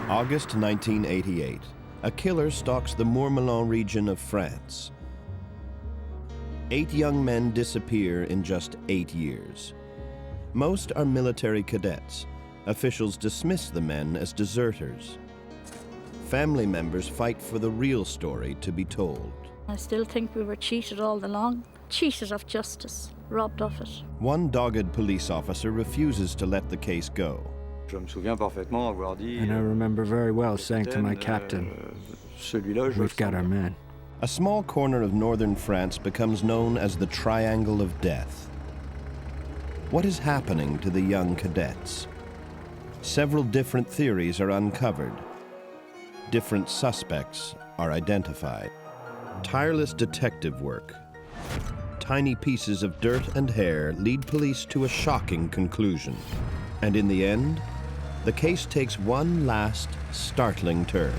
August 1988. A killer stalks the Mourmelon region of France. 8 young men disappear in just 8 years. Most are military cadets. Officials dismiss the men as deserters. Family members fight for the real story to be told. I still think we were cheated all along, cheated of justice, robbed of it. One dogged police officer refuses to let the case go. And I remember very well saying to my captain, "We've got our man." A small corner of northern France becomes known as the Triangle of Death. What is happening to the young cadets? Several different theories are uncovered. Different suspects are identified. Tireless detective work. Tiny pieces of dirt and hair lead police to a shocking conclusion. And in the end, the case takes one last startling turn.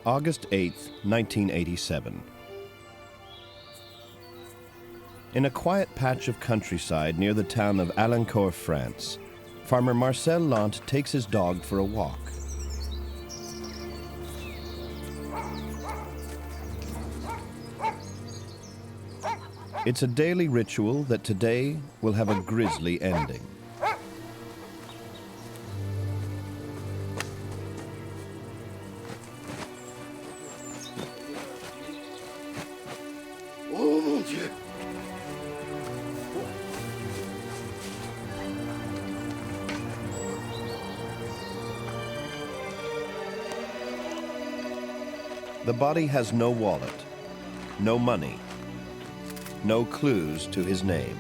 August 8th, 1987. In a quiet patch of countryside near the town of Alencourt, France, farmer Marcel Lant takes his dog for a walk. It's a daily ritual that today will have a grisly ending. Oh mon Dieu! The body has no wallet, no money, no clues to his name.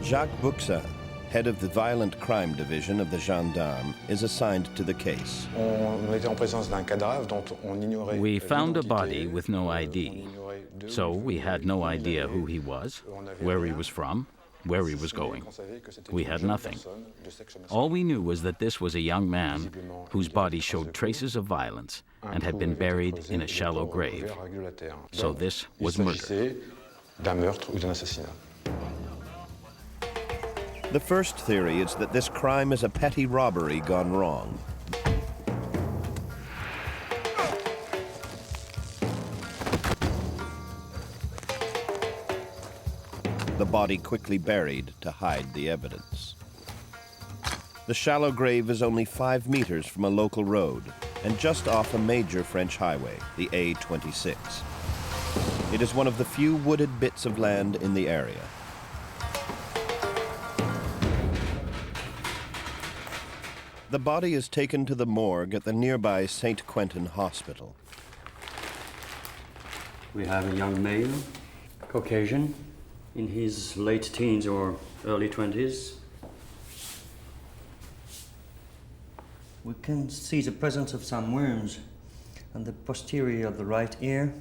Jacques Buxin, head of the Violent Crime Division of the Gendarmes, is assigned to the case. We found a body with no ID, so we had no idea who he was, where he was from, where he was going. We had nothing. All we knew was that this was a young man whose body showed traces of violence and had been buried in a shallow grave. So this was murder. The first theory is that this crime is a petty robbery gone wrong. The body quickly buried to hide the evidence. The shallow grave is only 5 meters from a local road and just off a major French highway, the A26. It is one of the few wooded bits of land in the area. The body is taken to the morgue at the nearby St. Quentin Hospital. We have a young male, Caucasian, in his late teens or early 20s. We can see the presence of some wounds on the posterior of the right ear,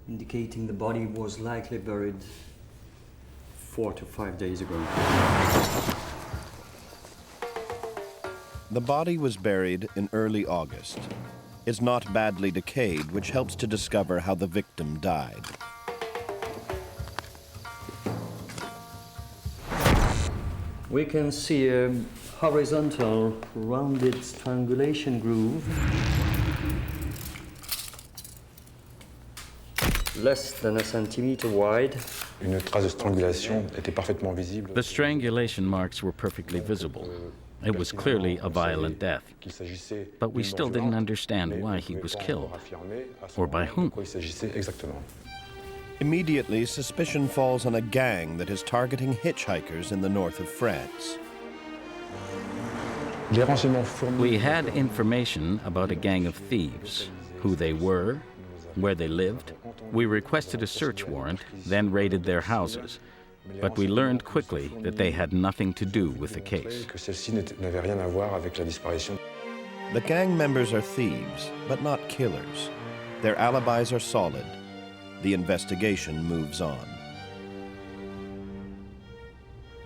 indicating the body was likely buried 4 to 5 days ago. The body was buried in early August. It's not badly decayed, which helps to discover how the victim died. We can see a horizontal, rounded strangulation groove, less than a centimeter wide. Une trace de strangulation était parfaitement visible. The strangulation marks were perfectly visible. It was clearly a violent death, but we still didn't understand why he was killed, or by whom. Immediately, suspicion falls on a gang that is targeting hitchhikers in the north of France. We had information about a gang of thieves, who they were, where they lived. We requested a search warrant, then raided their houses. But we learned quickly that they had nothing to do with the case. The gang members are thieves, but not killers. Their alibis are solid. The investigation moves on.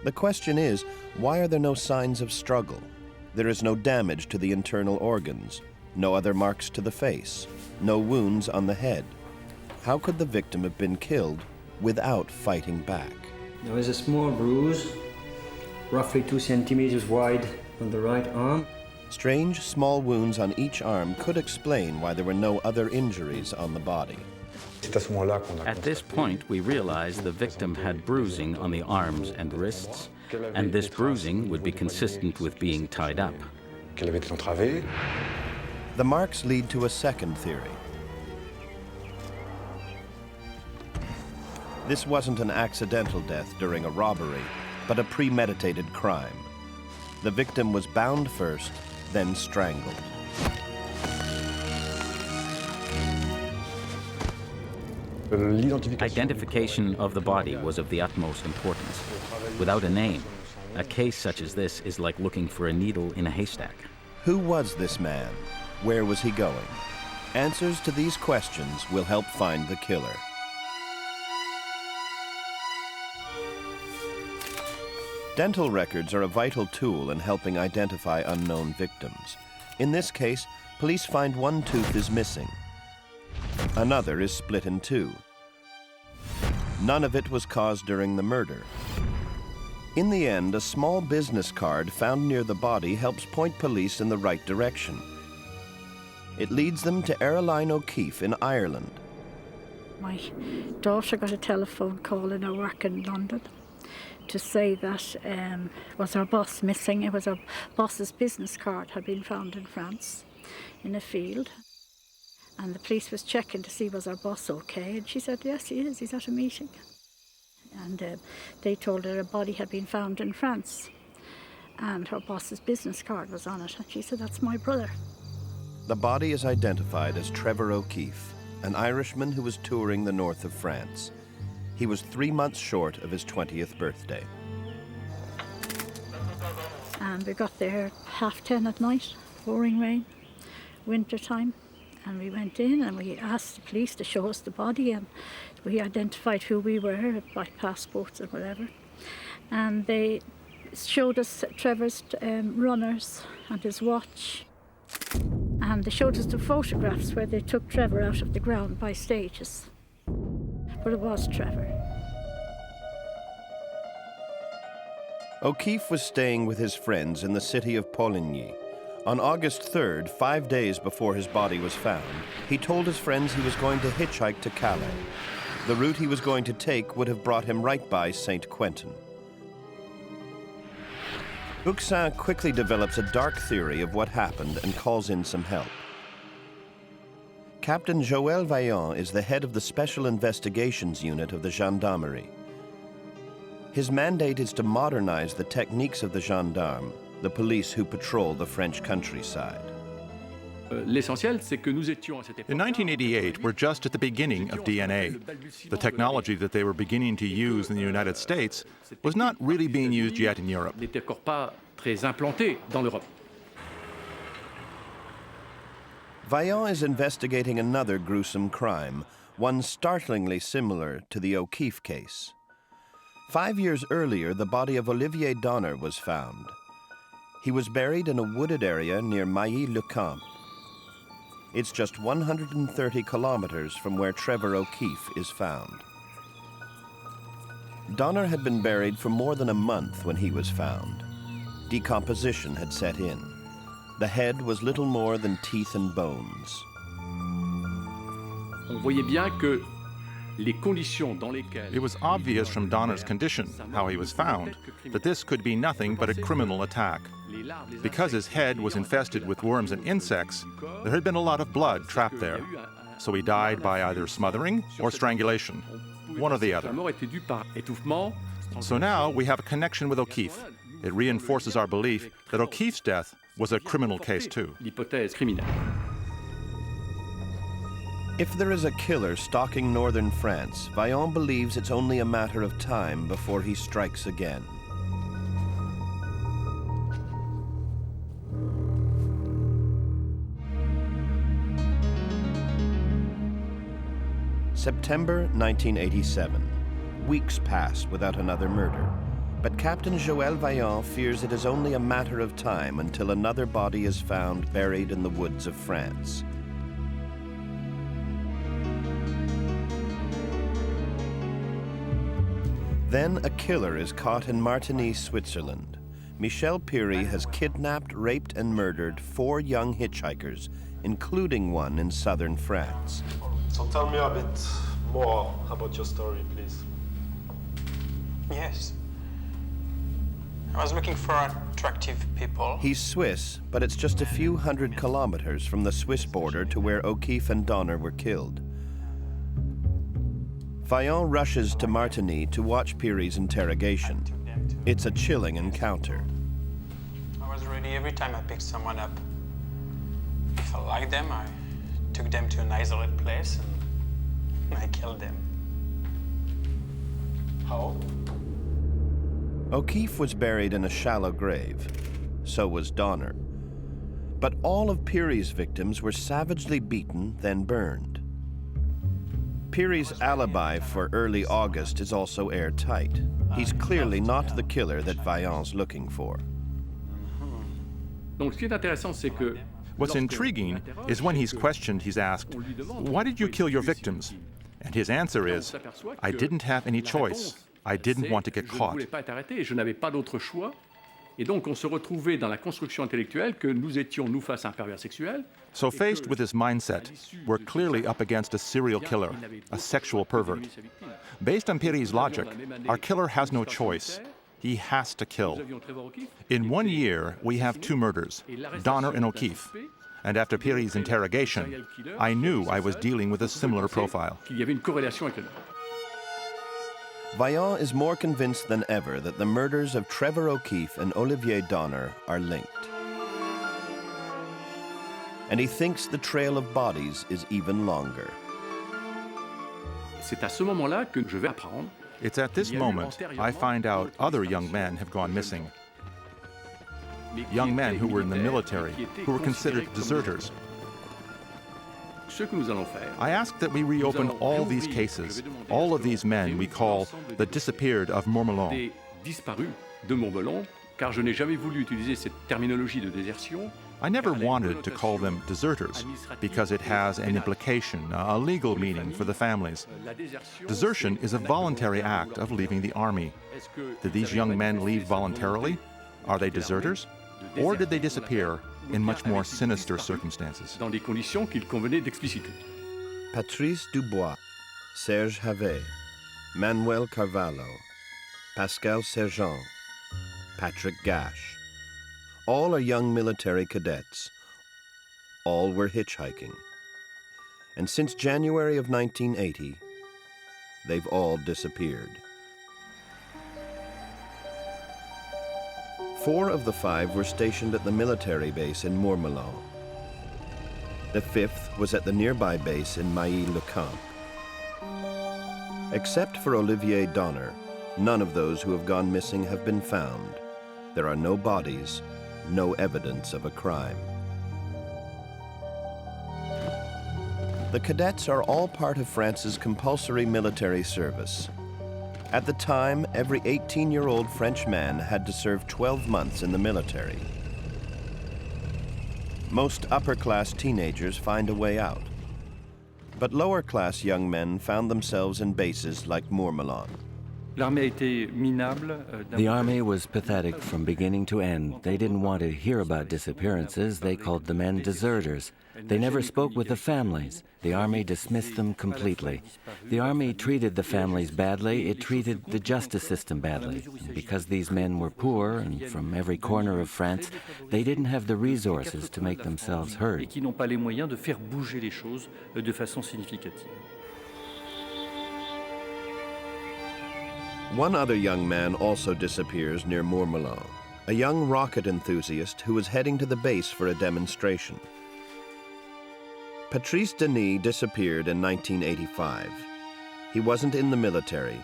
The question is, why are there no signs of struggle? There is no damage to the internal organs, no other marks to the face, no wounds on the head. How could the victim have been killed without fighting back? There is a small bruise, roughly 2 centimeters wide on the right arm. Strange small wounds on each arm could explain why there were no other injuries on the body. At this point, we realized the victim had bruising on the arms and wrists, and this bruising would be consistent with being tied up. The marks lead to a second theory. This wasn't an accidental death during a robbery, but a premeditated crime. The victim was bound first, then strangled. Identification of the body was of the utmost importance. Without a name, a case such as this is like looking for a needle in a haystack. Who was this man? Where was he going? Answers to these questions will help find the killer. Dental records are a vital tool in helping identify unknown victims. In this case, police find one tooth is missing. Another is split in two. None of it was caused during the murder. In the end, a small business card found near the body helps point police in the right direction. It leads them to Caroline O'Keefe in Ireland. My daughter got a telephone call in her work in London to say that was her boss missing. It was her boss's business card had been found in France in a field. And the police was checking to see was her boss okay, and she said, yes, he is, he's at a meeting. And they told her a body had been found in France, and her boss's business card was on it, and she said, that's my brother. The body is identified as Trevor O'Keefe, an Irishman who was touring the north of France. He was 3 months short of his 20th birthday. And we got there 10:30 at night, pouring rain, winter time. And we went in and we asked the police to show us the body, and we identified who we were by passports or whatever. And they showed us Trevor's runners and his watch. And they showed us the photographs where they took Trevor out of the ground by stages. But it was Trevor. O'Keefe was staying with his friends in the city of Poligny. On August 3rd, 5 days before his body was found, he told his friends he was going to hitchhike to Calais. The route he was going to take would have brought him right by St. Quentin. Buxin quickly develops a dark theory of what happened and calls in some help. Captain Joël Vaillant is the head of the Special Investigations Unit of the Gendarmerie. His mandate is to modernize the techniques of the gendarmes, the police who patrol the French countryside. In 1988, we're just at the beginning of DNA. The technology that they were beginning to use in the United States was not really being used yet in Europe. Vaillant is investigating another gruesome crime, one startlingly similar to the O'Keefe case. 5 years earlier, the body of Olivier Donner was found. He was buried in a wooded area near Mailly-le-Camp. It's just 130 kilometers from where Trevor O'Keefe is found. Donner had been buried for more than a month when he was found. Decomposition had set in. The head was little more than teeth and bones. It was obvious from Donner's condition, how he was found, that this could be nothing but a criminal attack. Because his head was infested with worms and insects, there had been a lot of blood trapped there. So he died by either smothering or strangulation, one or the other. So now we have a connection with O'Keefe. It reinforces our belief that O'Keefe's death was a criminal case too. If there is a killer stalking northern France, Vaillant believes it's only a matter of time before he strikes again. September 1987. Weeks pass without another murder. But Captain Joël Vaillant fears it is only a matter of time until another body is found buried in the woods of France. Then a killer is caught in Martigny, Switzerland. Michel Pirie has kidnapped, raped, and murdered 4 young hitchhikers, including one in southern France. So tell me a bit more about your story, please. Yes. I was looking for attractive people. He's Swiss, but it's just a few hundred kilometers from the Swiss border to where O'Keefe and Donner were killed. Vaillant rushes to Martigny to watch Pirie's interrogation. It's a chilling encounter. I was ready every time I picked someone up. If I liked them, I took them to an isolated place and I killed them. How? O'Keefe was buried in a shallow grave. So was Donner. But all of Pirie's victims were savagely beaten, then burned. Pirie's alibi for early August is also airtight. He's clearly not the killer that Vaillant's looking for. What's intriguing is when he's questioned, he's asked, "Why did you kill your victims?" And his answer is, "I didn't have any choice. I didn't want to get caught." Et donc, on se retrouvait dans la construction intellectuelle que nous étions, nous, face à un pervers sexuel. So faced with this mindset, we're clearly up against a serial killer, a sexual pervert. Based on Pirie's logic, our killer has no choice. He has to kill. In 1 year, we have 2 murders, Donner and O'Keefe. And after Pirie's interrogation, I knew I was dealing with a similar profile. Vaillant is more convinced than ever that the murders of Trevor O'Keefe and Olivier Donner are linked. And he thinks the trail of bodies is even longer. It's at this moment I find out other young men have gone missing. Young men who were in the military, who were considered deserters. I ask that we reopen all these cases, all of these men we call the disappeared of Mourmelon. I never wanted to call them deserters because it has an implication, a legal meaning for the families. Desertion is a voluntary act of leaving the army. Did these young men leave voluntarily? Are they deserters? Or did they disappear in much more sinister circumstances? Patrice Dubois, Serge Havet, Manuel Carvalho, Pascal Sergent, Patrick Gash. All are young military cadets. All were hitchhiking. And since January of 1980, they've all disappeared. 4 of the 5 were stationed at the military base in Mourmelon. The 5th was at the nearby base in Mailly-le-Camp. Except for Olivier Donner, none of those who have gone missing have been found. There are no bodies, no evidence of a crime. The cadets are all part of France's compulsory military service. At the time, every 18-year-old French man had to serve 12 months in the military. Most upper-class teenagers find a way out. But lower-class young men found themselves in bases like Mourmelon. The army was pathetic from beginning to end. They didn't want to hear about disappearances. They called the men deserters. They never spoke with the families. The army dismissed them completely. The army treated the families badly. It treated the justice system badly. And because these men were poor and from every corner of France, they didn't have the resources to make themselves heard. One other young man also disappears near Mourmelon, a young rocket enthusiast who was heading to the base for a demonstration. Patrice Denis disappeared in 1985. He wasn't in the military,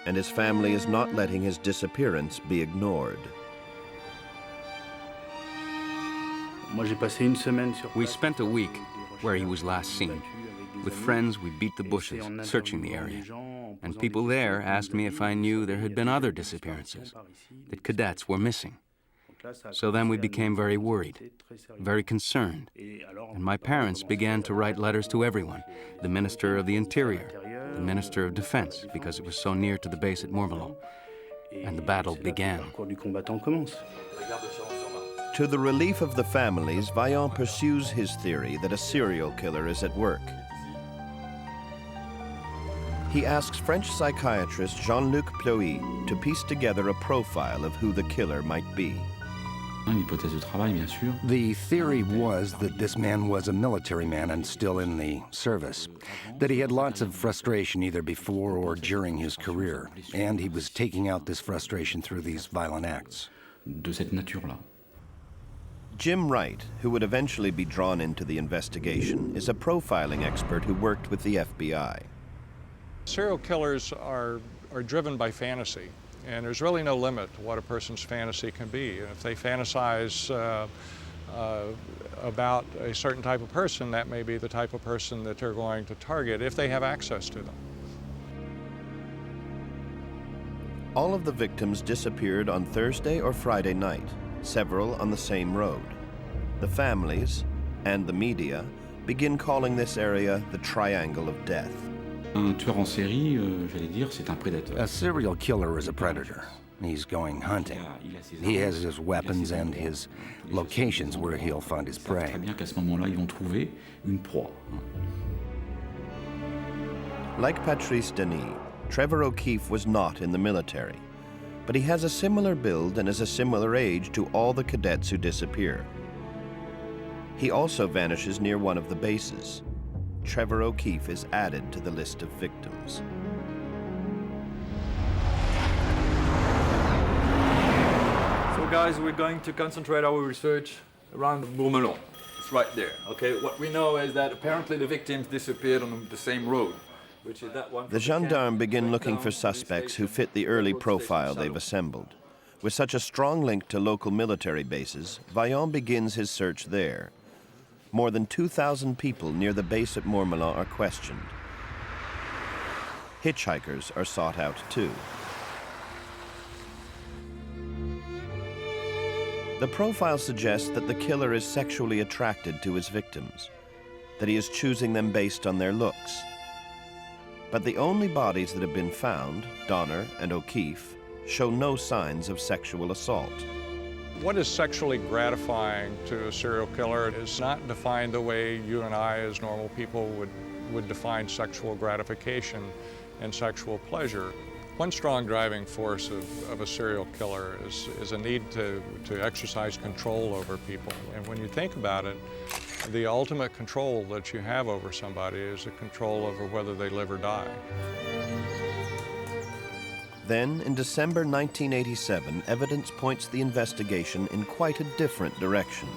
and his family is not letting his disappearance be ignored. We spent a week where he was last seen. With friends, we beat the bushes, searching the area. And people there asked me if I knew there had been other disappearances, that cadets were missing. So then we became very worried, very concerned. And my parents began to write letters to everyone, the Minister of the Interior, the Minister of Defense, because it was so near to the base at Mourmelon. And the battle began. To the relief of the families, Vaillant pursues his theory that a serial killer is at work. He asks French psychiatrist Jean-Luc Pleuy to piece together a profile of who the killer might be. The theory was that this man was a military man and still in the service, that he had lots of frustration either before or during his career, and he was taking out this frustration through these violent acts. Jim Wright, who would eventually be drawn into the investigation, is a profiling expert who worked with the FBI. Serial killers are driven by fantasy, and there's really no limit to what a person's fantasy can be. And if they fantasize about a certain type of person, that may be the type of person that they're going to target if they have access to them. All of the victims disappeared on Thursday or Friday night, several on the same road. The families and the media begin calling this area the Triangle of Death. A serial killer is a predator. He's going hunting. He has his weapons and his locations where he'll find his prey. Like Patrice Denis, Trevor O'Keefe was not in the military, but he has a similar build and is a similar age to all the cadets who disappear. He also vanishes near one of the bases. Trevor O'Keefe is added to the list of victims. So guys, we're going to concentrate our research around Mourmelon. It's right there, okay? What we know is that apparently the victims disappeared on the same road, which is that one. The gendarmes begin looking for suspects who fit the early profile they've assembled. With such a strong link to local military bases, Vaillant begins his search there. More than 2,000 people near the base at Mourmelon are questioned. Hitchhikers are sought out too. The profile suggests that the killer is sexually attracted to his victims, that he is choosing them based on their looks. But the only bodies that have been found, Donner and O'Keefe, show no signs of sexual assault. What is sexually gratifying to a serial killer is not defined the way you and I as normal people would define sexual gratification and sexual pleasure. One strong driving force of a serial killer is a need to exercise control over people. And when you think about it, the ultimate control that you have over somebody is the control over whether they live or die. Then, in December 1987, evidence points the investigation in quite a different direction.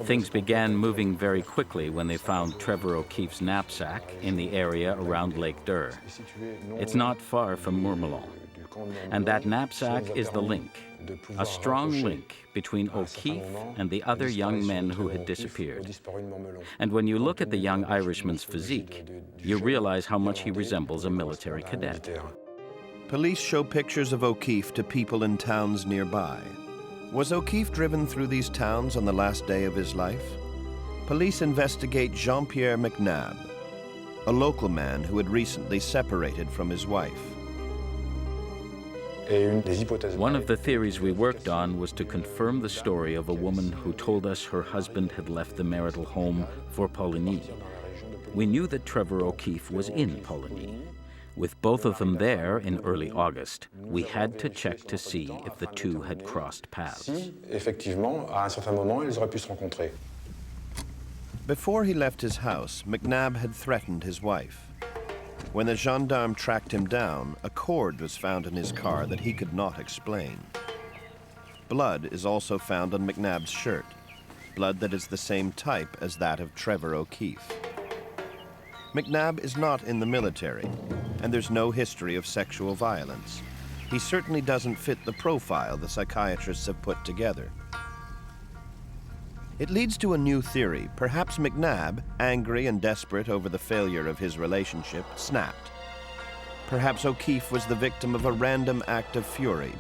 Things began moving very quickly when they found Trevor O'Keefe's knapsack in the area around Lake Dure. It's not far from Mourmelon. And that knapsack is the link, a strong link between O'Keefe and the other young men who had disappeared. And when you look at the young Irishman's physique, you realize how much he resembles a military cadet. Police show pictures of O'Keefe to people in towns nearby. Was O'Keefe driven through these towns on the last day of his life? Police investigate Jean-Pierre McNabb, a local man who had recently separated from his wife. One of the theories we worked on was to confirm the story of a woman who told us her husband had left the marital home for Poligny. We knew that Trevor O'Keefe was in Poligny. With both of them there in early August, we had to check to see if the two had crossed paths. Before he left his house, McNabb had threatened his wife. When the gendarme tracked him down, a cord was found in his car that he could not explain. Blood is also found on McNabb's shirt, blood that is the same type as that of Trevor O'Keefe. McNabb is not in the military, and there's no history of sexual violence. He certainly doesn't fit the profile the psychiatrists have put together. It leads to a new theory. Perhaps McNabb, angry and desperate over the failure of his relationship, snapped. Perhaps O'Keefe was the victim of a random act of fury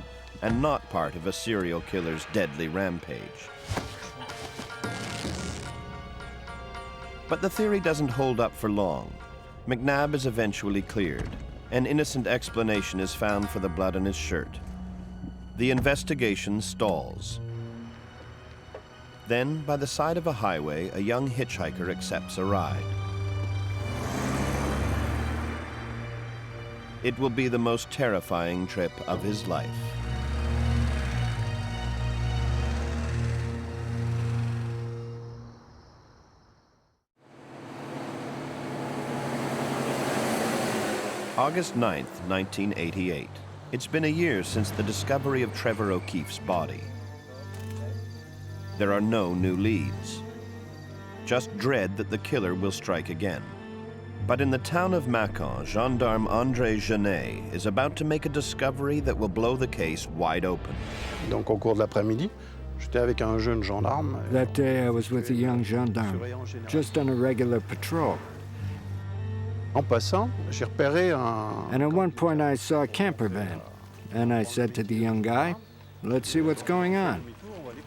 and not part of a serial killer's deadly rampage. But the theory doesn't hold up for long. McNabb is eventually cleared. An innocent explanation is found for the blood on his shirt. The investigation stalls. Then, by the side of a highway, a young hitchhiker accepts a ride. It will be the most terrifying trip of his life. August 9th, 1988. It's been a year since the discovery of Trevor O'Keefe's body. There are no new leads. Just dread that the killer will strike again. But in the town of Mâcon, gendarme André Genet is about to make a discovery that will blow the case wide open. Donc au cours de l'après-midi, j'étais avec un jeune gendarme. That day I was with a young gendarme, just on a regular patrol. En passant, j'ai repéré un... And at one point I saw a camper van, and I said to the young guy, let's see what's going on.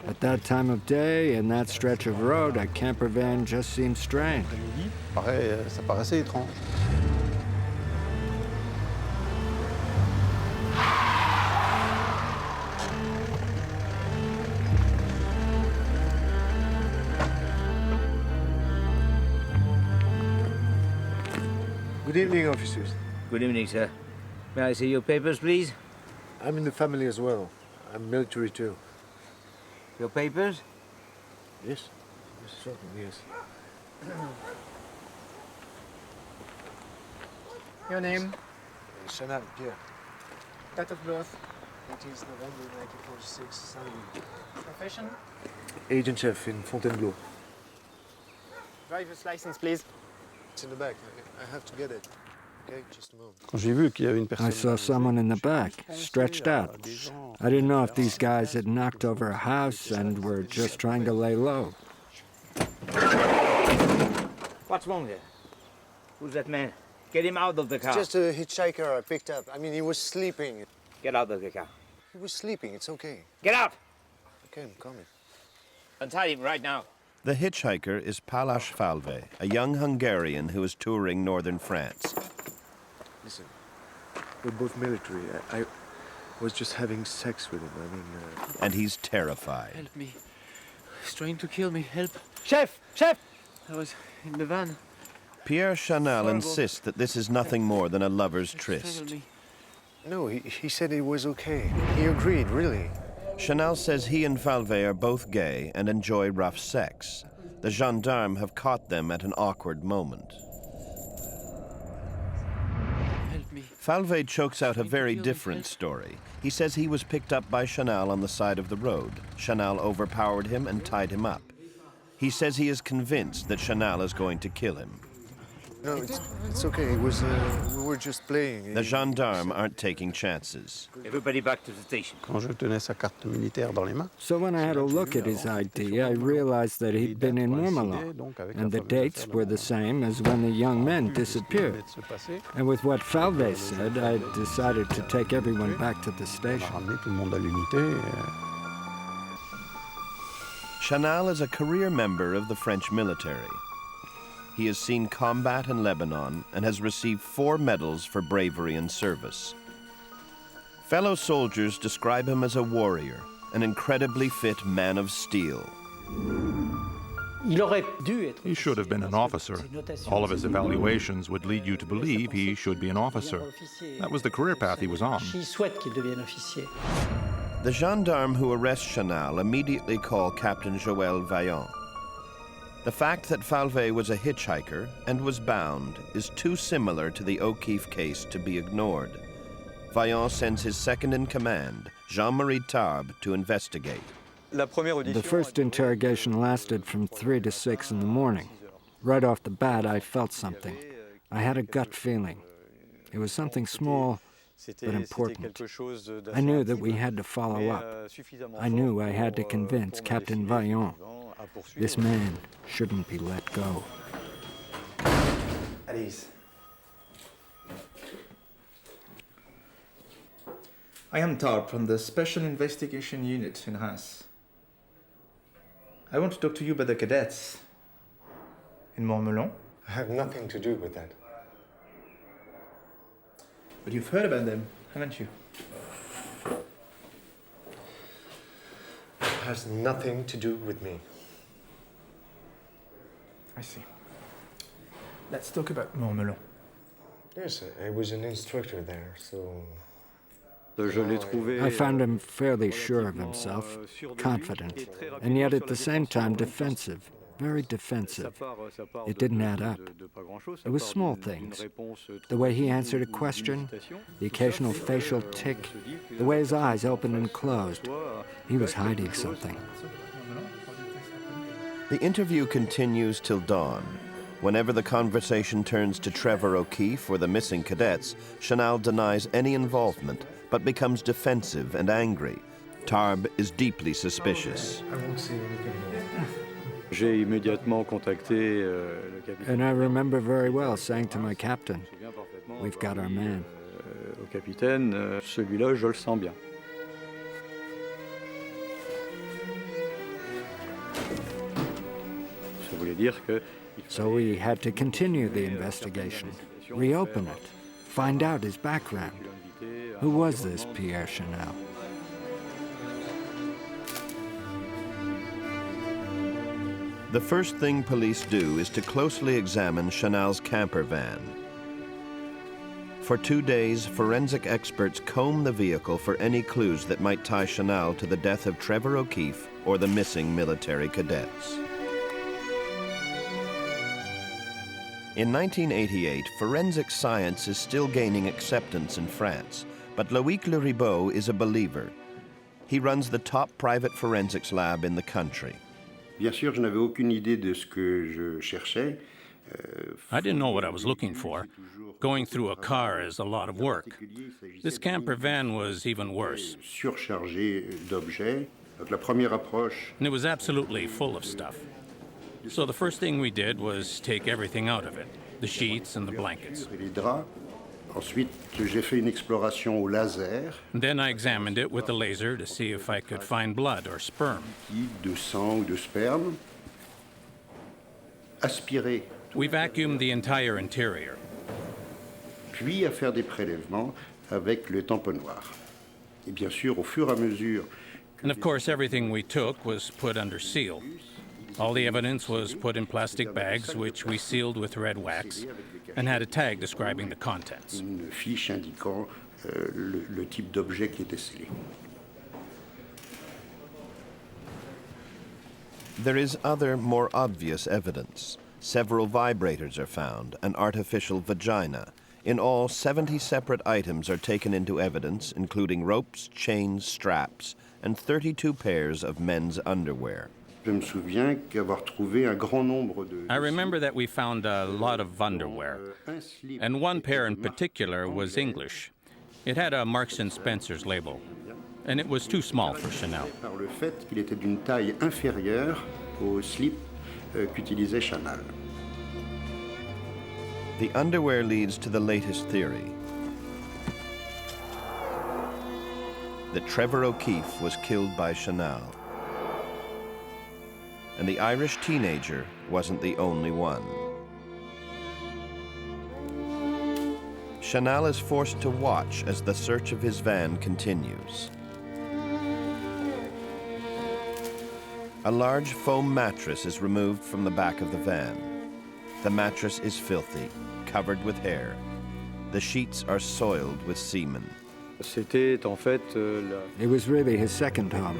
At that time of day, in that stretch of road, a camper van just seemed strange. Ça paraissait étrange. Good evening, officers. Good evening, sir. May I see your papers, please? I'm in the family as well. I'm military too. Your papers? Yes. Yes, certainly, yes. Your name? Chanal, Pierre. Date of birth? 18th November 1946, Saint-Louis. Profession? Agent chef in Fontainebleau. Driver's license, please. It's in the back. I have to get it. Okay, just a moment. Quand j'ai vu qu'il y avait une personne... I saw someone in the back, stretched out. I didn't know if these guys had knocked over a house and were just trying to lay low. What's wrong there? Who's that man? Get him out of the car. It's just a hitchhiker I picked up. I mean, he was sleeping. Get out of the car. He was sleeping. It's okay. Get out! Okay, I'm coming. Untie him right now. The hitchhiker is Palas Falve, a young Hungarian who is touring northern France. Listen, we're both military. I was just having sex with him. I mean... And he's terrified. Help me. He's trying to kill me. Help. Chef! Chef! I was in the van. Pierre Chanal insists that this is nothing more than a lover's tryst. No, he said it was okay. He agreed, really. Chanal says he and Falve are both gay and enjoy rough sex. The gendarmes have caught them at an awkward moment. Help me. Falve chokes out a very different story. He says he was picked up by Chanal on the side of the road. Chanal overpowered him and tied him up. He says he is convinced that Chanal is going to kill him. No, it's okay. It was, we were just playing. The gendarmes aren't taking chances. Everybody back to the station. Quand je tenais sa carte militaire dans les mains. So when I had a look at his ID, I realized that he'd been in Mourmelon, and the dates were the same as when the young men disappeared. And with what Falve said, I decided to take everyone back to the station. Chanal is a career member of the French military. He has seen combat in Lebanon and has received 4 medals for bravery and service. Fellow soldiers describe him as a warrior, an incredibly fit man of steel. He should have been an officer. All of his evaluations would lead you to believe he should be an officer. That was the career path he was on. The gendarme who arrests Chanal immediately call Captain Joël Vaillant. The fact that Falve was a hitchhiker and was bound is too similar to the O'Keefe case to be ignored. Vaillant sends his second-in-command, Jean-Marie Tarbes, to investigate. The first interrogation lasted from 3 to 6 in the morning. Right off the bat, I felt something. I had a gut feeling. It was something small, but important. I knew that we had to follow up. I knew I had to convince Captain Vaillant. This man shouldn't be let go. Alice. I am Tarp from the Special Investigation Unit in Reims. I want to talk to you about the cadets in Montmelon. I have nothing to do with that. But you've heard about them, haven't you? It has nothing to do with me. I see. Let's talk about Montmelon. Yes, I was an instructor there, so... I found him fairly sure of himself, confident, and yet at the same time defensive, very defensive. It didn't add up. It was small things. The way he answered a question, the occasional facial tic, the way his eyes opened and closed. He was hiding something. The interview continues till dawn. Whenever the conversation turns to Trevor O'Keefe or the missing cadets, Chanal denies any involvement, but becomes defensive and angry. Tarb is deeply suspicious. I won't say anything more. J'ai immédiatement contacté le capitaine. And I remember very well saying to my captain, "We've got our man." Au capitaine, celui-là, je le sens bien. Ça voulait dire que. So we had to continue the investigation, reopen it, find out his background. Who was this Pierre Chanal? The first thing police do is to closely examine Chanal's camper van. For 2 days, forensic experts comb the vehicle for any clues that might tie Chanal to the death of Trevor O'Keefe or the missing military cadets. In 1988, forensic science is still gaining acceptance in France, but Loïc Leribaud is a believer. He runs the top private forensics lab in the country. Bien sûr, je n'avais aucune idée de ce que je cherchais. I didn't know what I was looking for. Going through a car is a lot of work. This camper van was even worse. Surchargé d'objets. Donc la première approche. And it was absolutely full of stuff. So the first thing we did was take everything out of it, the sheets and the blankets. Les draps. Ensuite, j'ai fait une exploration au laser. Then I examined it with a laser to see if I could find blood or sperm. De sang ou de sperme. Aspiré. We vacuumed the entire interior. Puis à faire des prélèvements avec le tamponnoir. Et bien sûr, au fur et à mesure. And of course, everything we took was put under seal. All the evidence was put in plastic bags, which we sealed with red wax, and had a tag describing the contents. Une fiche indiquant le type d'objet qui était scellé. There is other, more obvious evidence. Several vibrators are found, an artificial vagina. In all, 70 separate items are taken into evidence, including ropes, chains, straps, and 32 pairs of men's underwear. I remember that we found a lot of underwear, and one pair in particular was English. It had a Marks & Spencer's label, and it was too small for Chanal. Par le fait qu'il était d'une taille inférieure au slip qu'utilisait Chanal. The underwear leads to the latest theory, that Trevor O'Keefe was killed by Chanal. And the Irish teenager wasn't the only one. Chanal is forced to watch as the search of his van continues. A large foam mattress is removed from the back of the van. The mattress is filthy, covered with hair. The sheets are soiled with semen. C'était en fait It was really his second home.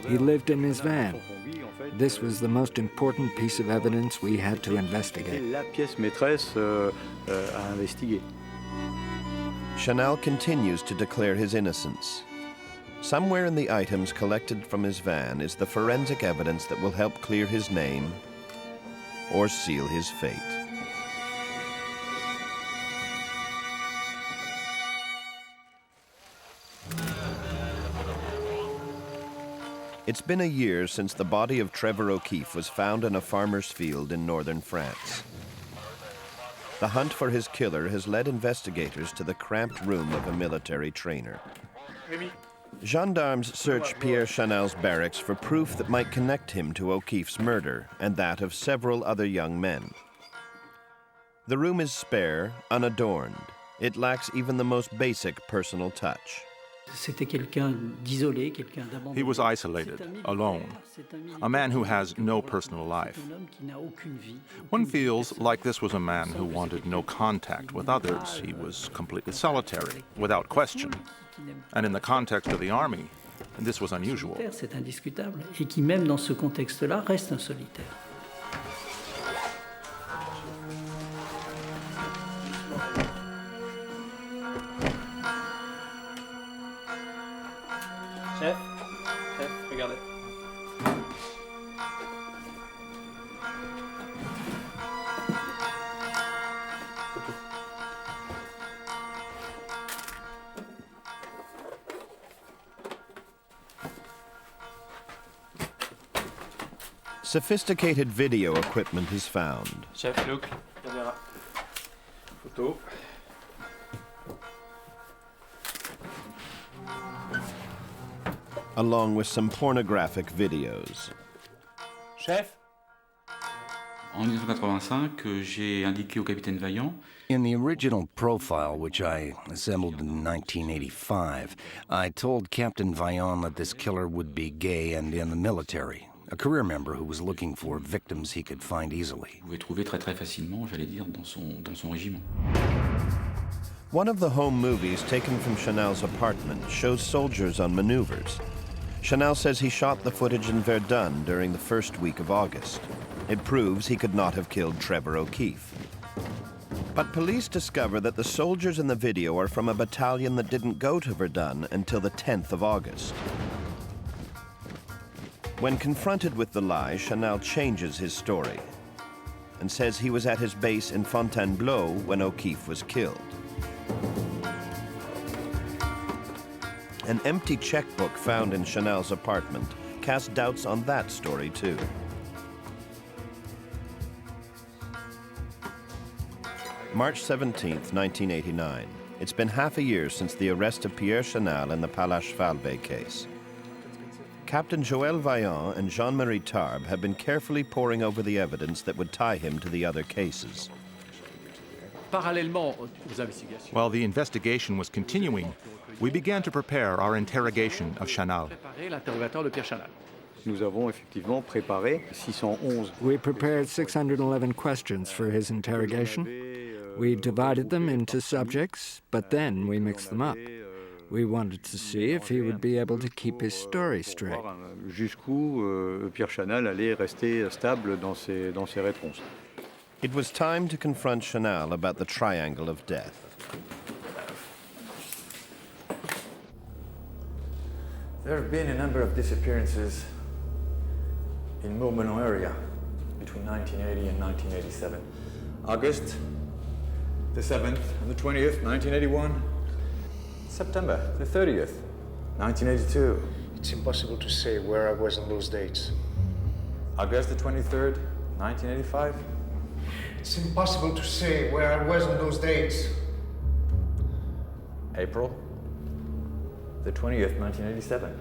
He lived in his van. This was the most important piece of evidence we had to investigate. La pièce maîtresse à investiguer. Chanal continues to declare his innocence. Somewhere in the items collected from his van is the forensic evidence that will help clear his name or seal his fate. It's been a year since the body of Trevor O'Keefe was found in a farmer's field in northern France. The hunt for his killer has led investigators to the cramped room of a military trainer. Gendarmes search Pierre Chanal's barracks for proof that might connect him to O'Keefe's murder and that of several other young men. The room is spare, unadorned. It lacks even the most basic personal touch. He was isolated, alone, a man who has no personal life. One feels like this was a man who wanted no contact with others. He was completely solitary, without question. And in the context of the army, this was unusual. Chef, regardez. Sophisticated video equipment is found. Chef, look, caméra. Photo. Along with some pornographic videos. Chef. En 1985, j'ai indiqué au capitaine Vaillant. In the original profile, which I assembled in 1985, I told Captain Vaillant that this killer would be gay and in the military, a career member who was looking for victims he could find easily. Vous pouvez trouver très facilement, j'allais dire, dans son régiment. One of the home movies taken from Chanal's apartment shows soldiers on maneuvers. Chanal says he shot the footage in Verdun during the first week of August. It proves he could not have killed Trevor O'Keefe. But police discover that the soldiers in the video are from a battalion that didn't go to Verdun until the 10th of August. When confronted with the lie, Chanal changes his story and says he was at his base in Fontainebleau when O'Keefe was killed. An empty checkbook found in Chanal's apartment casts doubts on that story, too. March 17th, 1989. It's been half a year since the arrest of Pierre Chanal in the Palache-Falvey case. Captain Joël Vaillant and Jean-Marie Tarbes have been carefully poring over the evidence that would tie him to the other cases. While the investigation was continuing, we began to prepare our interrogation of Chanal. Nous avons effectivement préparé 611. We prepared 611 questions for his interrogation. We divided them into subjects, but then we mixed them up. We wanted to see if he would be able to keep his story straight. Jusqu'où Pierre Chanal allait rester stable dans ses réponses. It was time to confront Chanal about the triangle of death. There have been a number of disappearances in Mourmelon area between 1980 and 1987. August the 7th and the 20th, 1981. September the 30th, 1982. It's impossible to say where I was on those dates. August the 23rd, 1985. It's impossible to say where I was on those dates. April the 20th, 1987.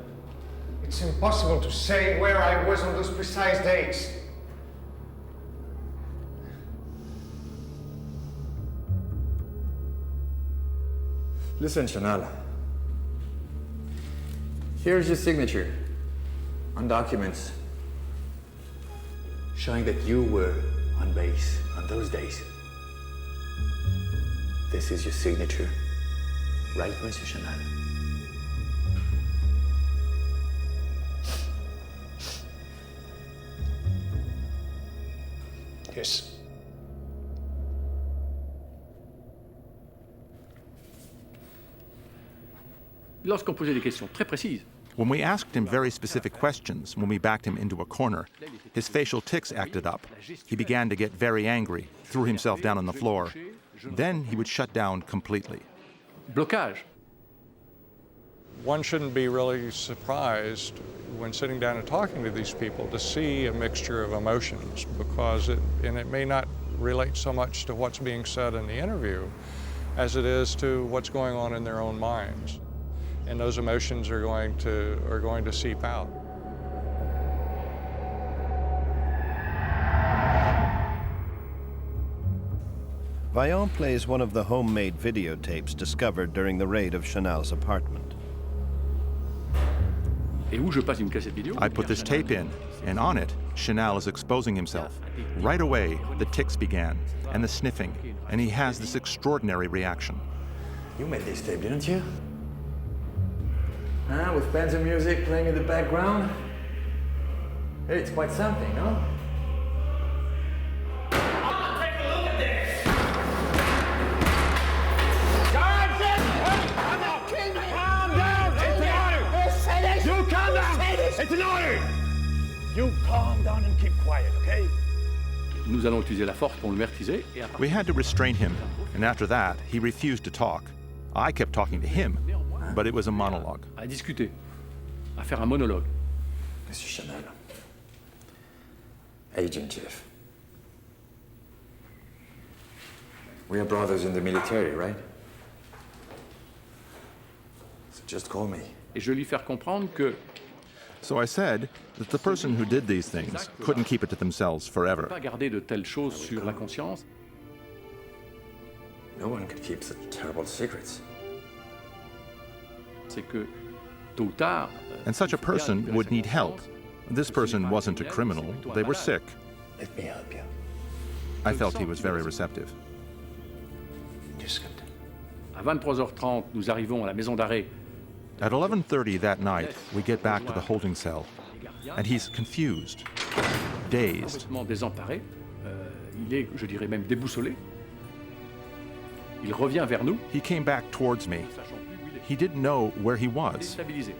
It's impossible to say where I was on those precise dates. Listen, Chanal. Here's your signature on documents showing that you were on base on those days. This is your signature, right, Monsieur Chanal? Yes. Lorsqu'on posait des questions très précises, when we asked him very specific questions, when we backed him into a corner, his facial tics acted up. He began to get very angry, threw himself down on the floor. Then he would shut down completely. Blocage. One shouldn't be really surprised when sitting down and talking to these people to see a mixture of emotions, because it may not relate so much to what's being said in the interview as it is to what's going on in their own minds. And those emotions are going to seep out. Vaillant plays one of the homemade videotapes discovered during the raid of Chanal's apartment. I put this tape in, and on it, Chanal is exposing himself. Right away, the tics began, and the sniffing, and he has this extraordinary reaction. You made this tape, didn't you? Huh? With bands of music playing in the background? Hey, it's quite something, no? It's an order! You calm down and keep quiet, okay? Nous allons utiliser la force pour le maîtriser. We had to restrain him, and after that, he refused to talk. I kept talking to him, but it was a monologue. À discuter, à faire un monologue. Monsieur Chanal, Agent Jeff. We are brothers in the military, right? So just call me. Et je lui faire comprendre que So I said that the person who did these things couldn't keep it to themselves forever. pas garder de telles choses sur la conscience. No one can keep such terrible secrets. C'est que tôt ou tard. And such a person would need help. This person wasn't a criminal, they were sick. Let me help you. I felt he was very receptive. À 23h30, nous arrivons à la maison d'arrêt. At 11:30 that night, we get back to the holding cell, and he's confused, dazed. Complètement désemparé. Il est, je dirais même, déboussolé. Il revient vers nous. He came back towards me. He didn't know where he was. Déstabilisé.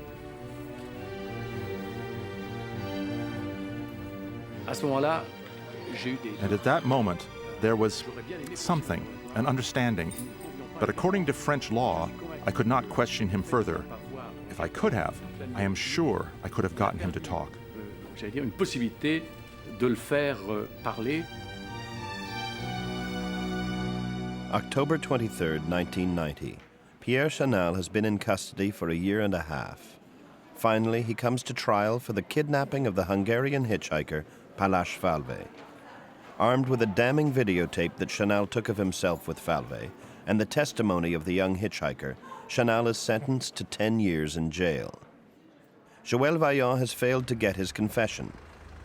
À ce moment-là, j'ai eu des... And at that moment, there was something, an understanding. But according to French law, I could not question him further. If I could have, I am sure I could have gotten him to talk. J'allais dire une possibilité de le faire parler. October 23rd, 1990. Pierre Chanal has been in custody for a year and a half. Finally, he comes to trial for the kidnapping of the Hungarian hitchhiker Palas Falvey. Armed with a damning videotape that Chanal took of himself with Falvey and the testimony of the young hitchhiker, Chanal is sentenced to 10 years in jail. Joël Vaillant has failed to get his confession,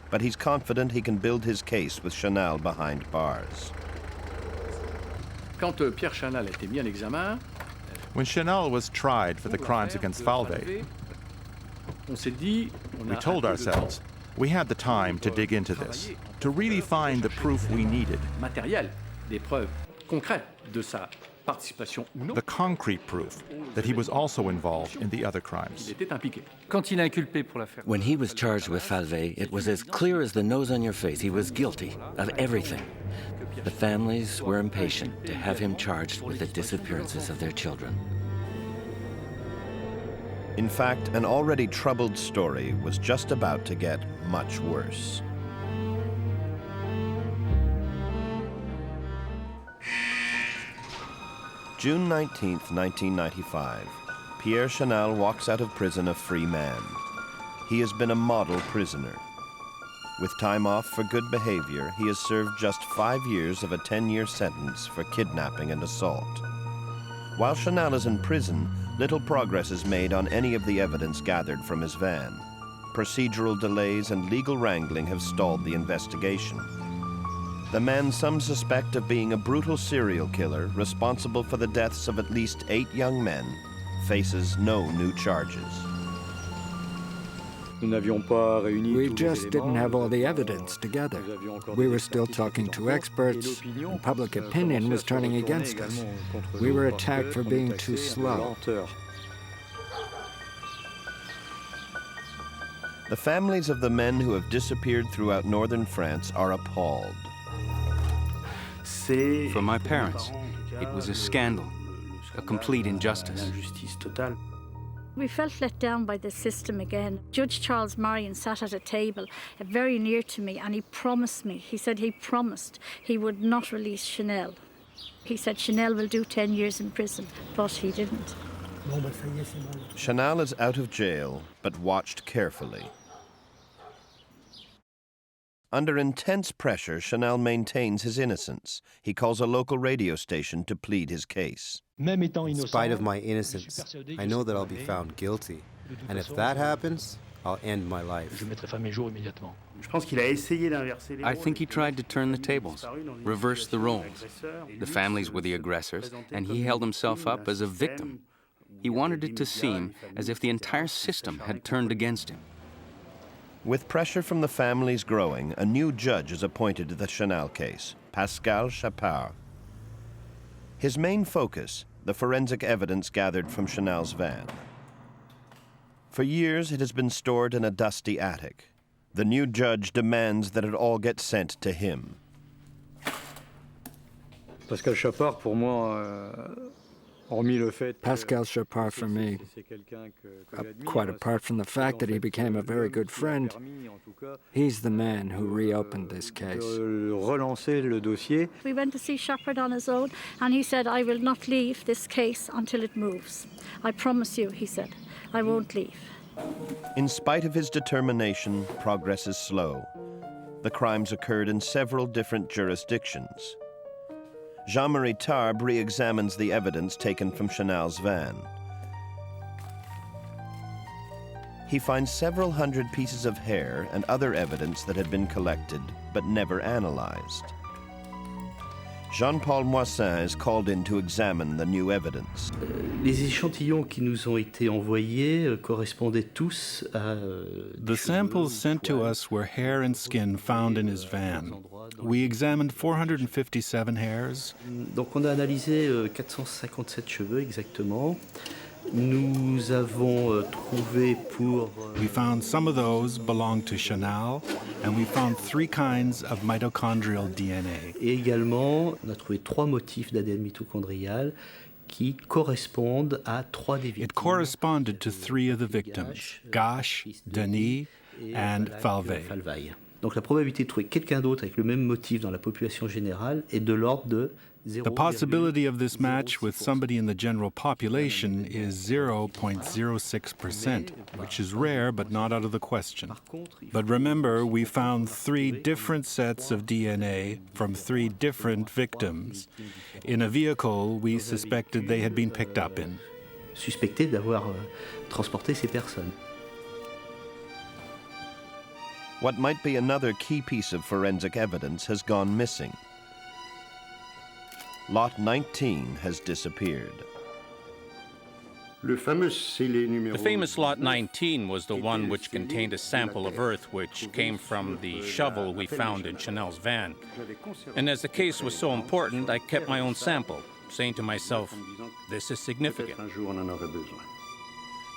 but he's confident he can build his case with Chanal behind bars. Quand Pierre Chanal a été mis en examen, when Chanal was tried for the crimes against Falvey, on s'est dit, we told ourselves we had the time to dig into this, to really find the proof we needed. Matériel, des preuves concrètes de sa participation ou non. The concrete proof that he was also involved in the other crimes. Il était impliqué. Quand il est inculpé pour l'affaire. When he was charged with Falvey, it was as clear as the nose on your face. He was guilty of everything. The families were impatient to have him charged with the disappearances of their children. In fact, an already troubled story was just about to get much worse. June 19th, 1995. Pierre Chanal walks out of prison a free man. He has been a model prisoner. With time off for good behavior, he has served just 5 years of a 10-year sentence for kidnapping and assault. While Chanal is in prison, little progress is made on any of the evidence gathered from his van. Procedural delays and legal wrangling have stalled the investigation. The man some suspect of being a brutal serial killer responsible for the deaths of at least 8 young men faces no new charges. We just didn't have all the evidence together. We were still talking to experts, and public opinion was turning against us. We were attacked for being too slow. The families of the men who have disappeared throughout northern France are appalled. For my parents, it was a scandal, a complete injustice. We felt let down by the system again. Judge Charles Marion sat at a table very near to me and he promised me, he said he promised he would not release Chanal. He said Chanal will do 10 years in prison, but he didn't. Chanal is out of jail, but watched carefully. Under intense pressure, Chanal maintains his innocence. He calls a local radio station to plead his case. In spite of my innocence, I know that I'll be found guilty. And if that happens, I'll end my life. I think he tried to turn the tables, reverse the roles. The families were the aggressors, and he held himself up as a victim. He wanted it to seem as if the entire system had turned against him. With pressure from the families growing, a new judge is appointed to the Chanal case, Pascal Chapard. His main focus, the forensic evidence gathered from Chanal's van. For years, it has been stored in a dusty attic. The new judge demands that it all get sent to him. Pascal Chapard, pour moi, Pascal Chapard for me, quite apart from the fact that he became a very good friend, he's the man who reopened this case. We went to see Chapard on his own and he said, I will not leave this case until it moves. I promise you, he said, I won't leave. In spite of his determination, progress is slow. The crimes occurred in several different jurisdictions. Jean-Marie Tarbes re-examines the evidence taken from Chanal's van. He finds several hundred pieces of hair and other evidence that had been collected but never analyzed. Jean-Paul Moissin is called in to examine the new evidence. Les échantillons qui nous ont été envoyés correspondaient tous à... The samples sent to us were hair and skin found in his van. We examined 457 hairs. Donc on a analysé 457 cheveux exactement. Nous avons trouvé pour... We found some of those belonged to Chanal, and we found 3 kinds of mitochondrial DNA. Et également, on a trouvé 3 motifs d'ADN mitochondrial qui correspondent à 3 des victimes. It corresponded to 3 of the victims, Gache, Denis, and Falvey. Donc la probabilité de trouver quelqu'un d'autre avec le même motif dans la population générale est de l'ordre de 0,06%. The possibility of this match with somebody in the general population is 0.06%, which is rare but not out of the question. But remember, we found 3 different sets of DNA from 3 different victims in a vehicle we suspected they had been picked up in. Suspecté d'avoir transporté ces personnes. What might be another key piece of forensic evidence has gone missing. Lot 19 has disappeared. The famous Lot 19 was the one which contained a sample of earth which came from the shovel we found in Chanal's van. And as the case was so important, I kept my own sample, saying to myself, this is significant.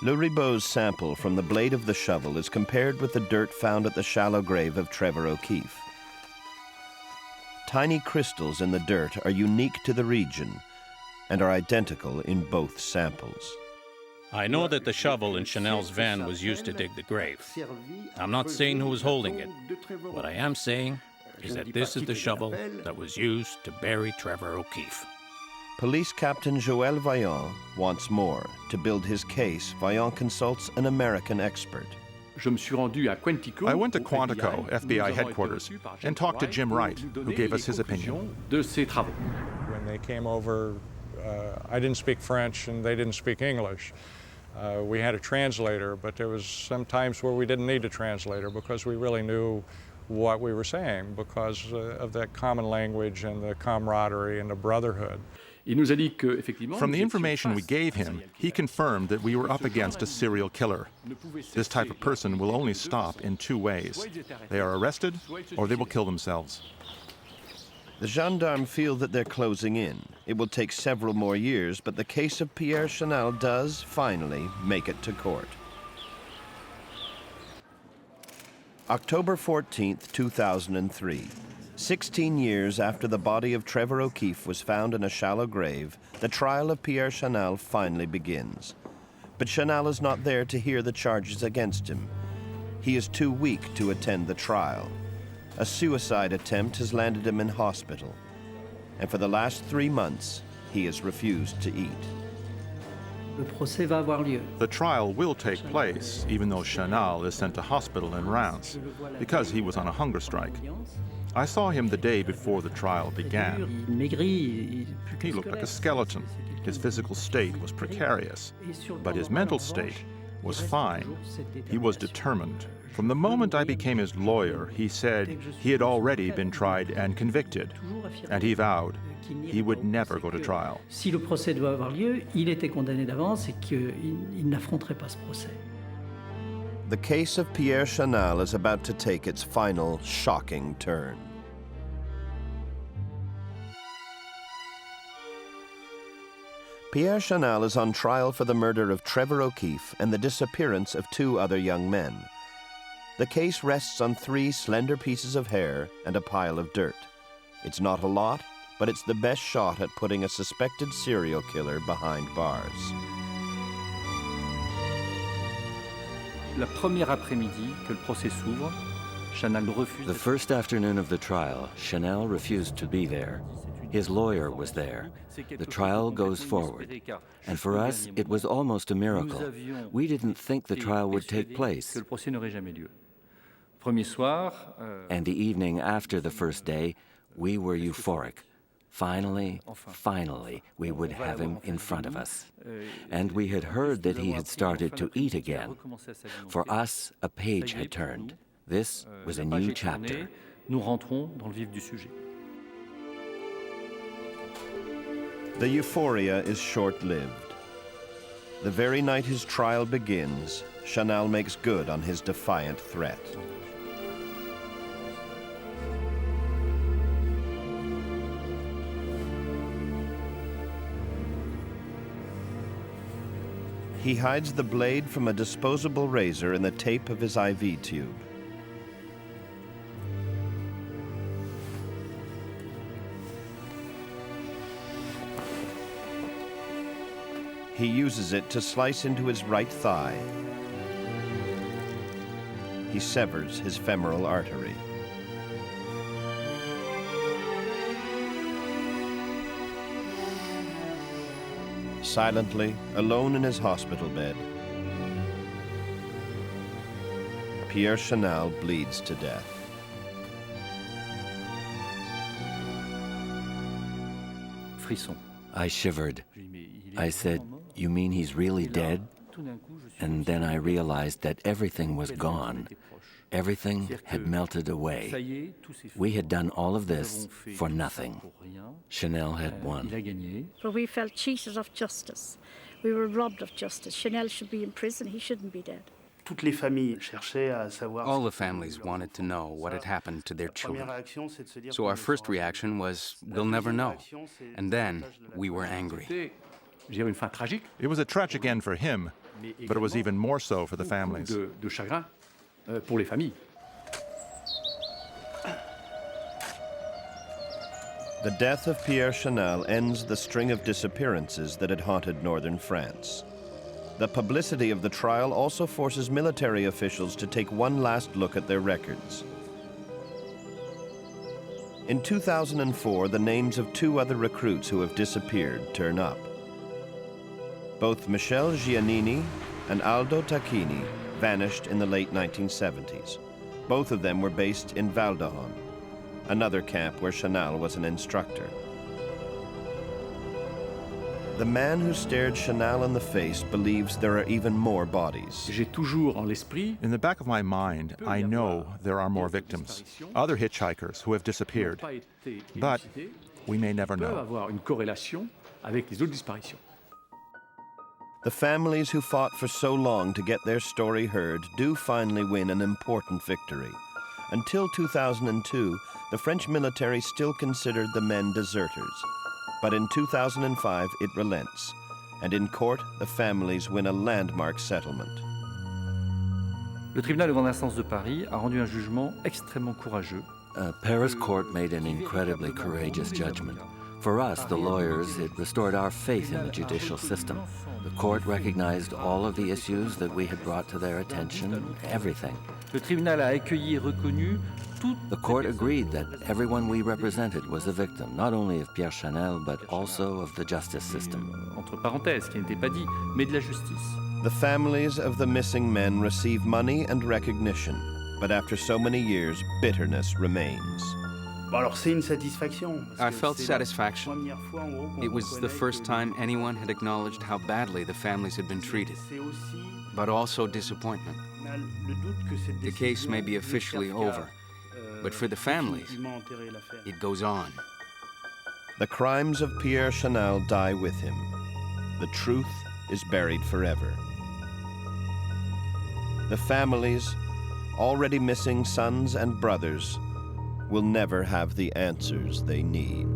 Le Ribot's sample from the blade of the shovel is compared with the dirt found at the shallow grave of Trevor O'Keefe. Tiny crystals in the dirt are unique to the region and are identical in both samples. I know that the shovel in Chanal's van was used to dig the grave. I'm not saying who was holding it. What I am saying is that this is the shovel that was used to bury Trevor O'Keefe. Police Captain Joël Vaillant wants more. To build his case, Vaillant consults an American expert. I went to Quantico, FBI headquarters, and talked to Jim Wright, who gave us his opinion. When they came over, I didn't speak French and they didn't speak English. We had a translator, but there was some times where we didn't need a translator because we really knew what we were saying because of that common language and the camaraderie and the brotherhood. From the information we gave him, he confirmed that we were up against a serial killer. This type of person will only stop in 2 ways. They are arrested or they will kill themselves. The gendarmes feel that they're closing in. It will take several more years, but the case of Pierre Chanal does finally make it to court. October 14th, 2003. 16 years after the body of Trevor O'Keefe was found in a shallow grave, the trial of Pierre Chanal finally begins. But Chanal is not there to hear the charges against him. He is too weak to attend the trial. A suicide attempt has landed him in hospital. And for the last 3 months, he has refused to eat. The trial will take place, even though Chanal is sent to hospital in Reims, because he was on a hunger strike. I saw him the day before the trial began. He looked like a skeleton. His physical state was precarious, but his mental state was fine. He was determined. From the moment I became his lawyer, he said he had already been tried and convicted, and he vowed he would never go to trial. Si le procès doit avoir lieu, il était condamné d'avance et qu'il n'affronterait pas ce procès. The case of Pierre Chanal is about to take its final shocking turn. Pierre Chanal is on trial for the murder of Trevor O'Keefe and the disappearance of 2 other young men. The case rests on 3 slender pieces of hair and a pile of dirt. It's not a lot, but it's the best shot at putting a suspected serial killer behind bars. La première après-midi que le procès s'ouvre, Chanal refuse. The first afternoon of the trial, Chanal refused to be there. His lawyer was there. The trial goes forward. And for us, it was almost a miracle. We didn't think the trial would take place. And the evening after the first day, we were euphoric. Finally, we would have him in front of us. And we had heard that he had started to eat again. For us, a page had turned. This was a new chapter. Nous rentrons dans le vif du sujet. The euphoria is short-lived. The very night his trial begins, Chanal makes good on his defiant threat. He hides the blade from a disposable razor in the tape of his IV tube. He uses it to slice into his right thigh. He severs his femoral artery. Silently, alone in his hospital bed, Pierre Chanal bleeds to death. Frisson. I shivered. I said, "You mean he's really dead?" And then I realized that everything was gone. Everything had melted away. We had done all of this for nothing. Chanel had won. But we felt cheated of justice. We were robbed of justice. Chanel should be in prison. He shouldn't be dead. All the families wanted to know what had happened to their children. So our first reaction was, we'll never know. And then we were angry. It was a tragic end for him, but it was even more so for the families. The death of Pierre Chanal ends the string of disappearances that had haunted northern France. The publicity of the trial also forces military officials to take one last look at their records. In 2004, the names of 2 other recruits who have disappeared turn up. Both Michel Giannini and Aldo Tacchini vanished in the late 1970s. Both of them were based in Val d'Honne, another camp where Chanal was an instructor. The man who stared Chanal in the face believes there are even more bodies. In the back of my mind, I know there are more victims, other hitchhikers who have disappeared. But we may never know. The families who fought for so long to get their story heard do finally win an important victory. Until 2002, the French military still considered the men deserters. But in 2005, it relents. And in court, the families win a landmark settlement. Le tribunal de grande instance de Paris a rendu un jugement extrêmement courageux. Paris court made an incredibly courageous judgment. For us, the lawyers, it restored our faith in the judicial system. The court recognized all of the issues that we had brought to their attention, everything. Le tribunal a accueilli et reconnu The court agreed that everyone we represented was a victim, not only of Pierre Chanal, but also of the justice system. Entre parenthèses, qui n'était pas dit, mais de la justice. The families of the missing men receive money and recognition, but after so many years, bitterness remains. I felt satisfaction. It was the first time anyone had acknowledged how badly the families had been treated, but also disappointment. The case may be officially over, but for the families, it goes on. The crimes of Pierre Chanal die with him. The truth is buried forever. The families, already missing sons and brothers, will never have the answers they need.